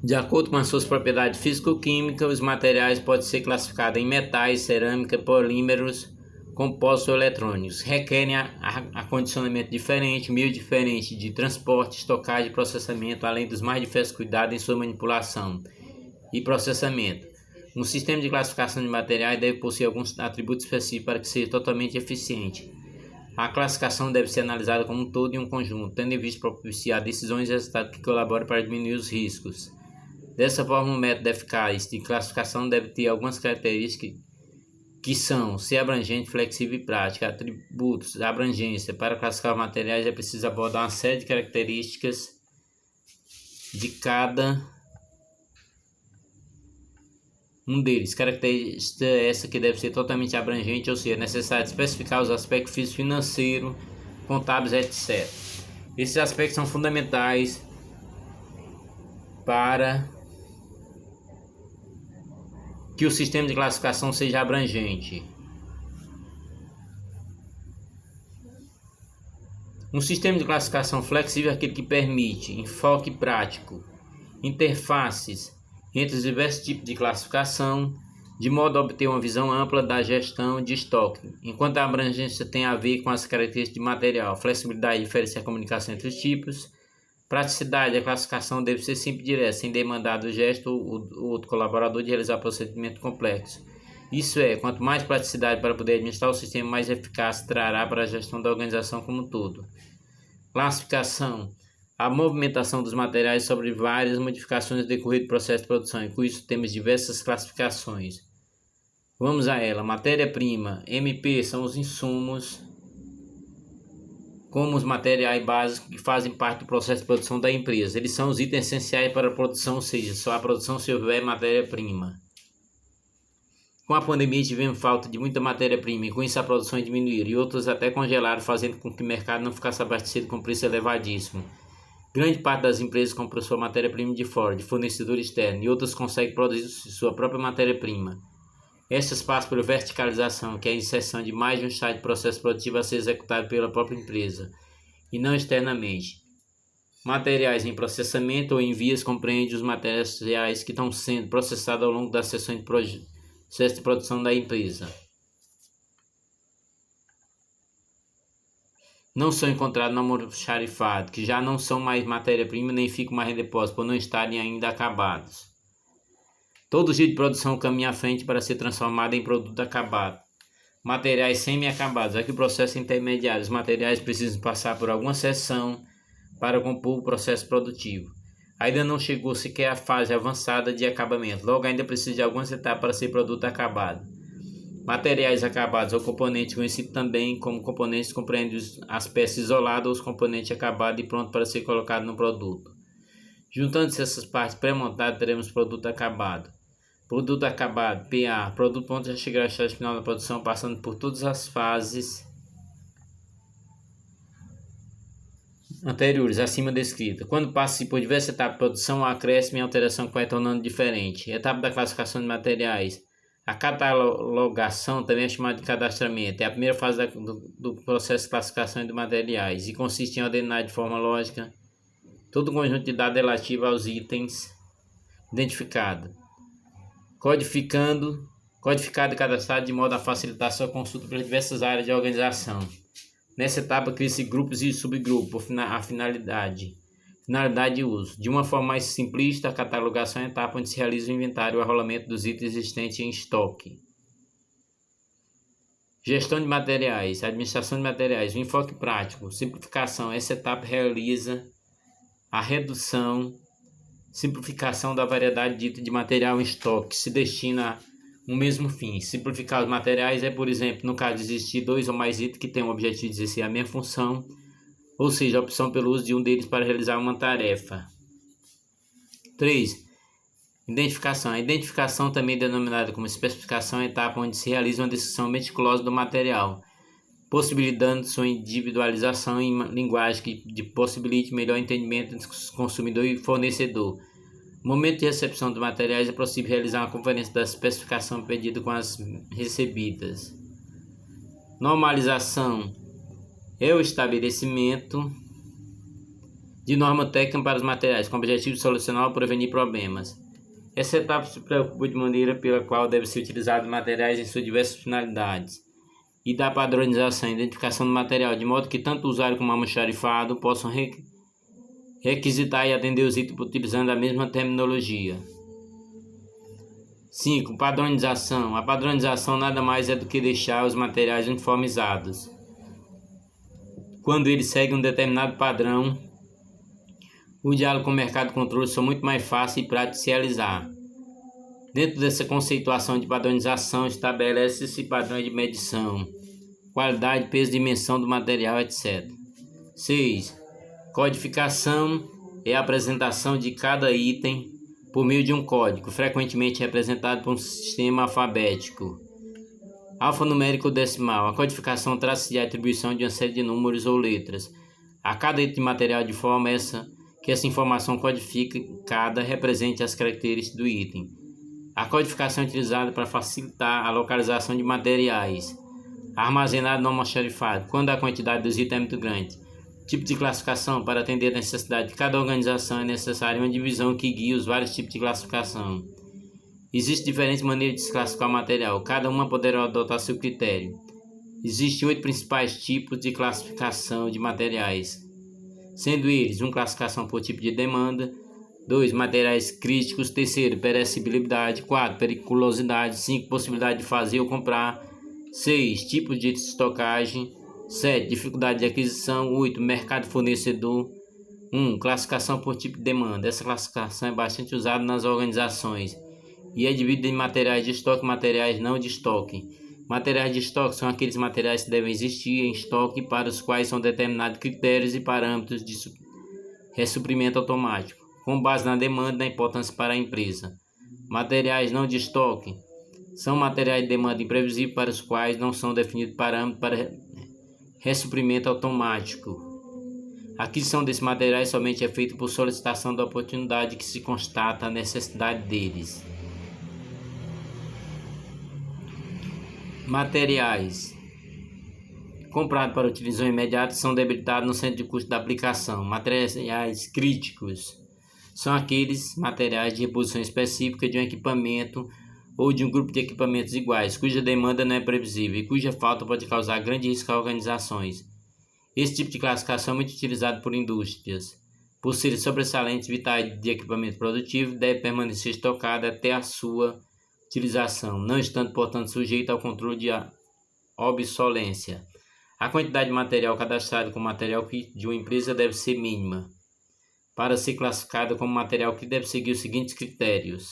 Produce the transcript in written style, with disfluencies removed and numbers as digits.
De acordo com as suas propriedades físico-químicas, os materiais podem ser classificados em metais, cerâmica, polímeros, compostos ou eletrônicos. Requerem acondicionamento diferente, meio diferente de transporte, estocagem e processamento, além dos mais diversos cuidados em sua manipulação e processamento. Um sistema de classificação de materiais deve possuir alguns atributos específicos para que seja totalmente eficiente. A classificação deve ser analisada como um todo e um conjunto, tendo em vista propiciar decisões e resultados que colaborem para diminuir os riscos. Dessa forma, o método eficaz de classificação deve ter algumas características que são ser abrangente, flexível e prático. Atributos: abrangência. Para classificar os materiais é preciso abordar uma série de características de cada um deles. Característica essa que deve ser totalmente abrangente, ou seja, é necessário especificar os aspectos físicos, financeiros, contábeis, etc. Esses aspectos são fundamentais para que o sistema de classificação seja abrangente. Um sistema de classificação flexível é aquele que permite enfoque prático, interfaces entre os diversos tipos de classificação, de modo a obter uma visão ampla da gestão de estoque, enquanto a abrangência tem a ver com as características de material. Flexibilidade diferencia a comunicação entre os tipos. Praticidade: a classificação deve ser simples e direta, sem demandar do gesto ou outro colaborador de realizar procedimento complexo. Isso é, quanto mais praticidade para poder administrar o sistema, mais eficaz trará para a gestão da organização como um todo. Classificação: a movimentação dos materiais sobre várias modificações no decorrer do processo de produção, e com isso temos diversas classificações. Vamos a ela. Matéria-prima. MP são os insumos, como os materiais básicos que fazem parte do processo de produção da empresa. Eles são os itens essenciais para a produção, ou seja, só a produção se houver matéria-prima. Com a pandemia tivemos falta de muita matéria-prima e com isso a produção diminuiu e outras até congelaram, fazendo com que o mercado não ficasse abastecido com preço elevadíssimo. Grande parte das empresas comprou sua matéria-prima de fora, de fornecedor externo, e outras conseguem produzir sua própria matéria-prima. Estas passam por verticalização, que é a inserção de mais de um estágio de processo produtivo a ser executado pela própria empresa, e não externamente. Materiais em processamento ou em vias compreende os materiais que estão sendo processados ao longo das sessões de processo de produção da empresa. Não são encontrados no almoxarifado, que já não são mais matéria-prima nem ficam mais em depósito, por não estarem ainda acabados. Todo jeito de produção caminha à frente para ser transformado em produto acabado. Materiais semi-acabados. Aqui o processo intermediário. Os materiais precisam passar por alguma seção para compor o processo produtivo. Ainda não chegou sequer à fase avançada de acabamento. Logo, ainda precisa de algumas etapas para ser produto acabado. Materiais acabados ou componentes, conhecidos também como componentes, compreendem as peças isoladas ou os componentes acabados e prontos para ser colocados no produto. Juntando-se essas partes pré-montadas, teremos produto acabado. Produto acabado, PA, produto pronto a chegar ao estágio final da produção, passando por todas as fases anteriores, acima descrita. Quando passa por diversas etapas de produção, há acréscimo e alteração que vai tornando diferente. Etapa da classificação de materiais. A catalogação também é chamada de cadastramento. É a primeira fase do processo de classificação de materiais e consiste em ordenar de forma lógica todo o conjunto de dados relativo aos itens identificados, codificado e cadastrado de modo a facilitar sua consulta para diversas áreas de organização. Nessa etapa, cria-se grupos e subgrupos, a finalidade de uso. De uma forma mais simplista, a catalogação é a etapa onde se realiza o inventário e o arrolamento dos itens existentes em estoque. Gestão de materiais, administração de materiais, o enfoque prático, simplificação. Essa etapa realiza a redução, simplificação da variedade de itens de material em estoque, que se destina a um mesmo fim. Simplificar os materiais é, por exemplo, no caso de existir dois ou mais itens que têm o objetivo de exercer a mesma função, ou seja, a opção pelo uso de um deles para realizar uma tarefa. 3. Identificação. A identificação, também denominada como especificação, é a etapa onde se realiza uma descrição meticulosa do material, possibilitando sua individualização em linguagem que possibilite melhor entendimento entre consumidor e fornecedor. No momento de recepção dos materiais, é possível realizar uma conferência da especificação pedida com as recebidas. Normalização é o estabelecimento de norma técnica para os materiais, com o objetivo de solucionar ou prevenir problemas. Essa etapa se preocupa de maneira pela qual devem ser utilizados materiais em suas diversas finalidades e da padronização e identificação do material, de modo que tanto o usuário como o almoxarifado possam requisitar e atender os itens utilizando a mesma terminologia. 5. Padronização. A padronização nada mais é do que deixar os materiais uniformizados. Quando eles seguem um determinado padrão, o diálogo com o mercado de controle são muito mais fácil e prático de se realizar. Dentro dessa conceituação de padronização, estabelece-se padrões de medição, qualidade, peso, dimensão do material, etc. 6. Codificação é a apresentação de cada item por meio de um código, frequentemente representado por um sistema alfabético, alfanumérico ou decimal. A codificação trata-se de atribuição de uma série de números ou letras a cada item de material de forma que essa informação codificada represente as características do item. A codificação é utilizada para facilitar a localização de materiais armazenados no almoxarifado, quando a quantidade dos itens é muito grande. Tipo de classificação. Para atender a necessidade de cada organização é necessária uma divisão que guie os vários tipos de classificação. Existem diferentes maneiras de se classificar o material, cada uma poderá adotar seu critério. Existem 8 principais tipos de classificação de materiais, sendo eles: 1. Classificação por tipo de demanda. 2. Materiais críticos. 3. Perecibilidade. 4. Periculosidade. 5. Possibilidade de fazer ou comprar. 6. Tipos de estocagem. 7. Dificuldade de aquisição. 8. Mercado fornecedor. 1. Classificação por tipo de demanda. Essa classificação é bastante usada nas organizações e é dividida em materiais de estoque e materiais não de estoque. Materiais de estoque são aqueles materiais que devem existir em estoque para os quais são determinados critérios e parâmetros de ressuprimento automático, com base na demanda e na importância para a empresa. Materiais não de estoque são materiais de demanda imprevisível para os quais não são definidos parâmetros para ressuprimento automático. A aquisição desses materiais somente é feita por solicitação da oportunidade que se constata a necessidade deles. Materiais comprados para utilização imediata são debitados no centro de custo da aplicação. Materiais críticos são aqueles materiais de reposição específica de um equipamento ou de um grupo de equipamentos iguais, cuja demanda não é previsível e cuja falta pode causar grande risco a organizações. Esse tipo de classificação é muito utilizado por indústrias. Por serem sobressalentes vitais de equipamento produtivo, deve permanecer estocado até a sua utilização, não estando, portanto, sujeito ao controle de obsolescência. A quantidade de material cadastrado como material crítico de uma empresa deve ser mínima, para ser classificada como material que deve seguir os seguintes critérios.